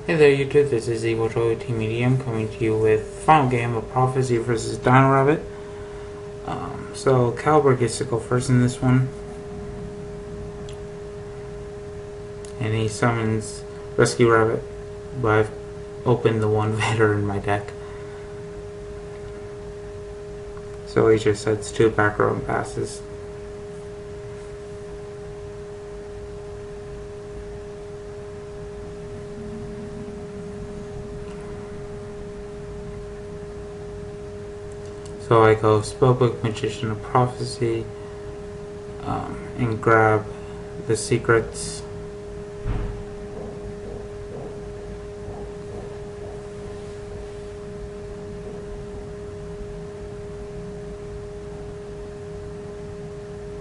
Hey there YouTube, this is XIVCaliber Medium coming to you with final game of Prophecy versus Dino Rabbit. So Caliber gets to go first in this one. And he summons Rescue Rabbit, but I've opened the one Vader in my deck. So he just sets 2 back row and passes. So I go Spellbook, Magician of Prophecy, and grab the secrets.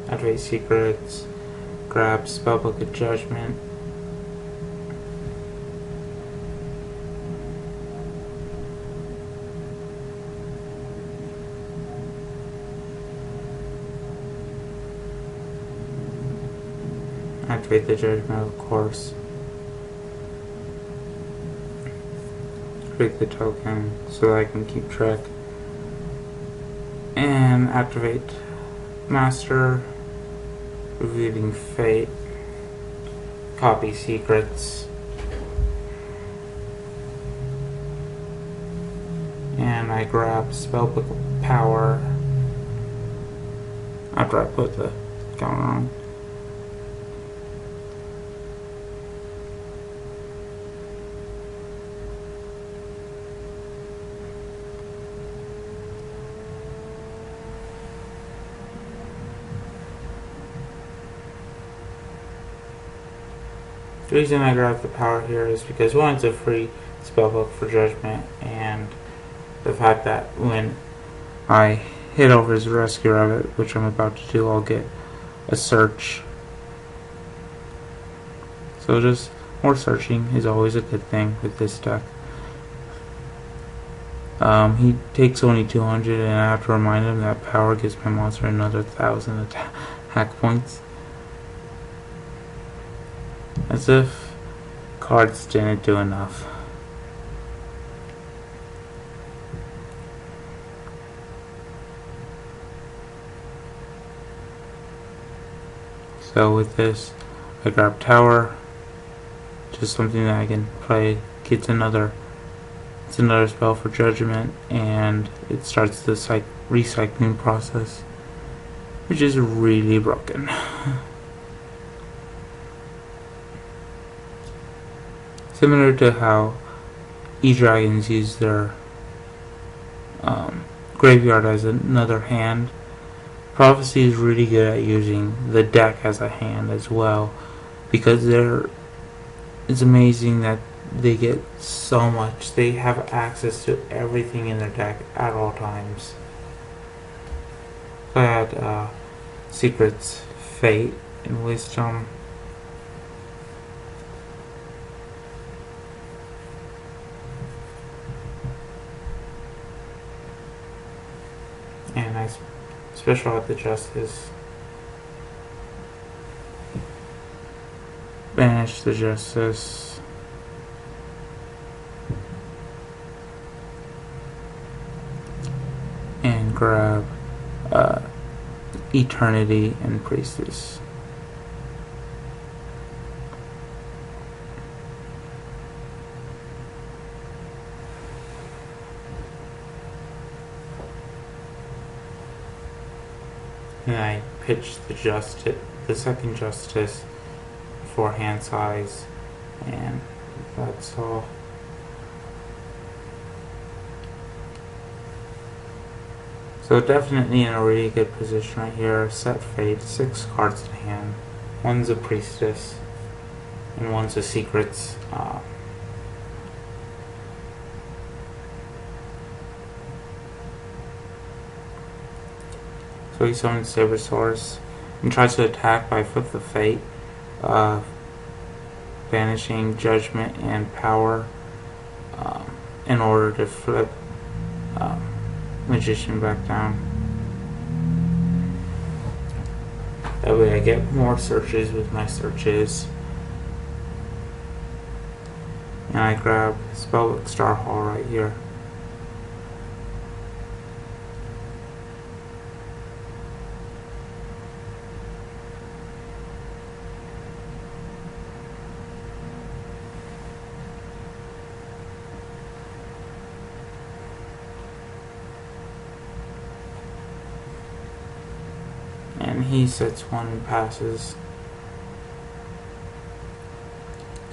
Activate secrets, grab Spellbook of Judgment. Activate the Judgment, of course. Create the token so that I can keep track. And activate Master, revealing Fate, copy secrets. And I grab Spellbook of Power after I put the counter on. The reason I grabbed the power here is because one, it's a free spellbook for Judgment, and the fact that when I hit over his Rescue Rabbit, which I'm about to do, I'll get a search. So just more searching is always a good thing with this deck. He takes only 200, and I have to remind him that power gives my monster another 1,000 attack points. As if cards didn't do enough. So with this, I grab Tower, just something that I can play. It's another spell for Judgment, and it starts the recycling process, which is really broken. Similar to how E-Dragons use their graveyard as another hand, Prophecy is really good at using the deck as a hand as well, because it's amazing that they get so much. They have access to everything in their deck at all times. So I had Secrets, Fate, and Wisdom. And I special out the Justice. Banish the Justice. And grab Eternity and Priestess. And I pitch the second Justice for hand size, and that's all. So definitely in a really good position right here. Set Fate, 6 cards in hand. One's a Priestess, and one's a Secrets. So he summons Sabersaurus and tries to attack by Flip the Fate, banishing Judgment and Power in order to flip Magician back down. That way I get more searches with my searches. and I grab Spellbook Star Hall right here. And he sets one and passes.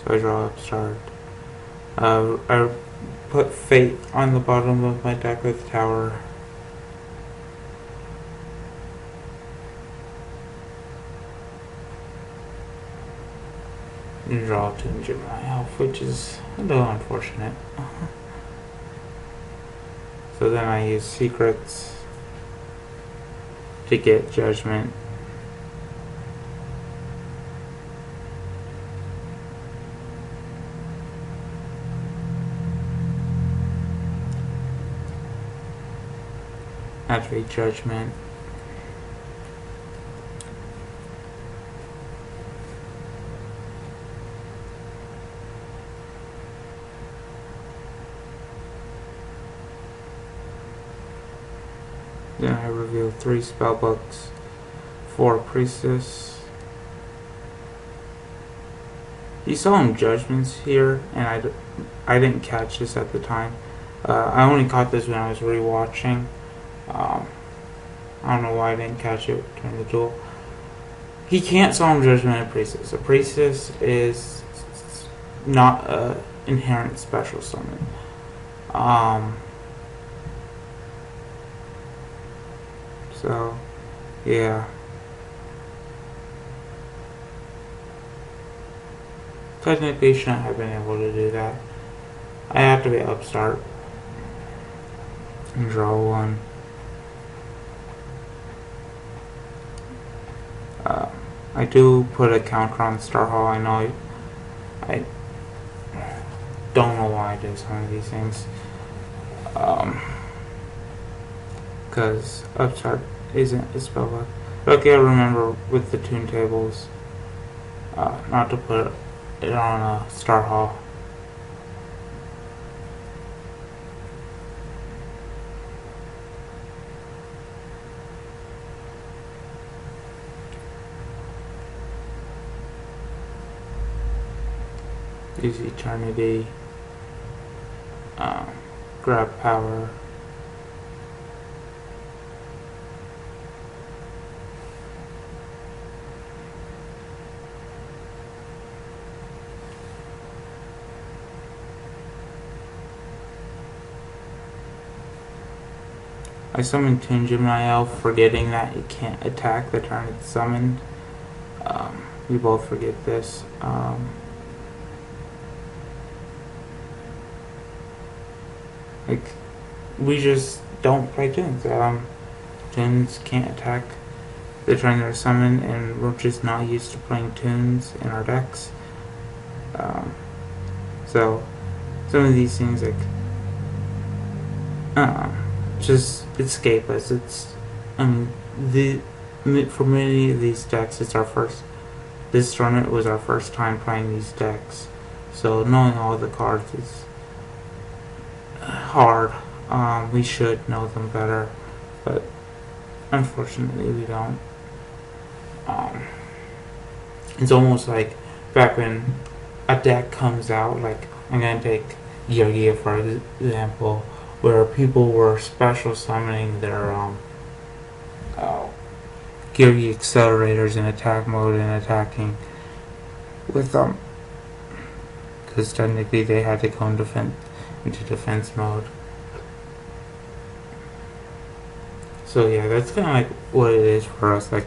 So I draw Upstart. I put Fate on the bottom of my deck with Tower. And draw Toon Gemini Elf, which is a little unfortunate. So then I use Secrets to get Judgment. Activate Judgment. Then I reveal 3 spellbooks, 4 Priestess. You saw some Judgments here, and I didn't catch this at the time. I only caught this when I was rewatching. I don't know why I didn't catch it during the duel. He can't Solemn Judgment a Priestess. A Priestess is not an inherent special summon. So, yeah. Technically, shouldn't have been able to do that. I activate Upstart and draw 1. I do put a counter on Star Hall. I know I don't know why I do some of these things. Because Upstart isn't a spellbook. But okay, I remember with the tune tables not to put it on a Star Hall. Use Eternity, grab Power, I summoned Toon Gemini Elf, forgetting that it can't attack the turn it's summoned. We both forget this. Like, we just don't play Toons. Toons can't attack the turn they're summoned, and we're just not used to playing Toons in our decks. So, some of these things, like, just escape us. For many of these decks, this tournament was our first time playing these decks. So, knowing all the cards is hard. We should know them better, but unfortunately we don't. It's almost like back when a deck comes out, like I'm gonna take Yu-Gi-Oh for example, where people were special summoning their Yu-Gi accelerators in attack mode and attacking with them, because technically they had to go into defense mode. So yeah, that's kind of like what it is for us. Like,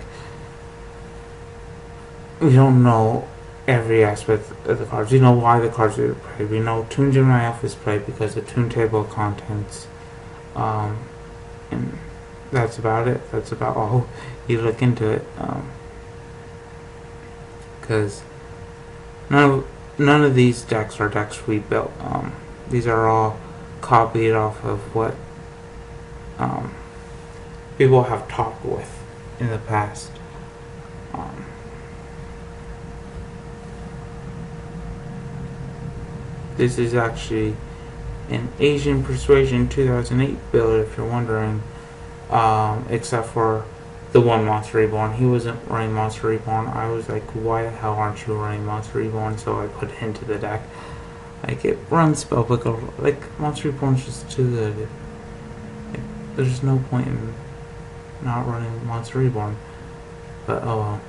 we don't know every aspect of the cards. We know why the cards are played. We know Toon Gemini Elf is played because of Toon Table of Contents. And that's about it. That's about all you look into it. Because none of these decks are decks we built. These are all copied off of what people have talked with in the past. This is actually an Asian Persuasion 2008 build, if you're wondering. Except for the one Monster Reborn. He wasn't running Monster Reborn. I was like, why the hell aren't you running Monster Reborn? So I put it into the deck. Like, it runs Spellbook. Like, Monster Reborn's just too good. Like, there's no point in not running Monster Reborn. But, oh well.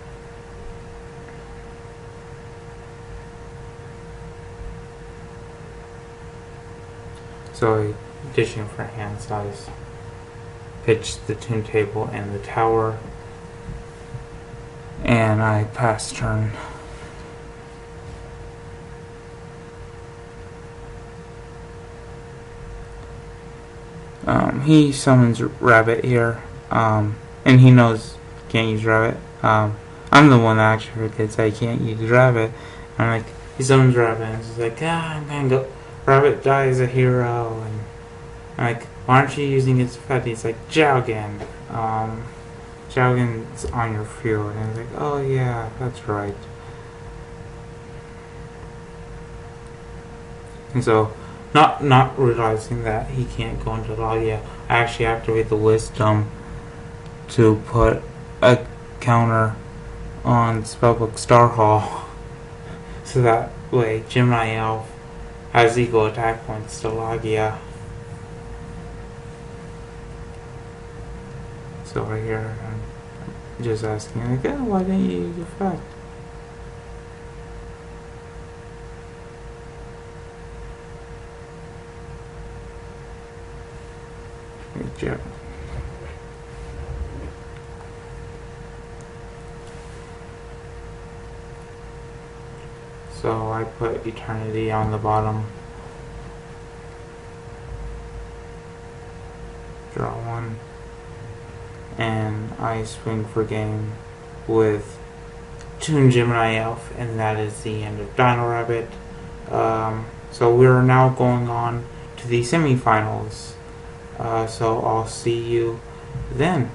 So, dishing for hand size. Pitched the Toon Table and the Tower. And I pass turn. He summons Rabbit here, and he knows can't use Rabbit. I'm the one that actually forgets I can't use Rabbit. I'm like, he summons Rabbit, and he's like, I'm gonna go. Rabbit dies a hero, and I'm like, why aren't you using its pet? He's like, Jowgen. Jowgen's on your field, and I was like, oh yeah, that's right. And so, not realizing that he can't go into Dahlia, I actually activate the Wisdom to put a counter on Spellbook Star Hall, so that way Gemini Elf has equal attack points to Logia. So right here, I'm just asking, like, oh, why didn't you use effect? Good job. So I put Eternity on the bottom. Draw one. And I swing for game with Toon Gemini Elf, and that is the end of Dino Rabbit. So we're now going on to the semifinals. So I'll see you then.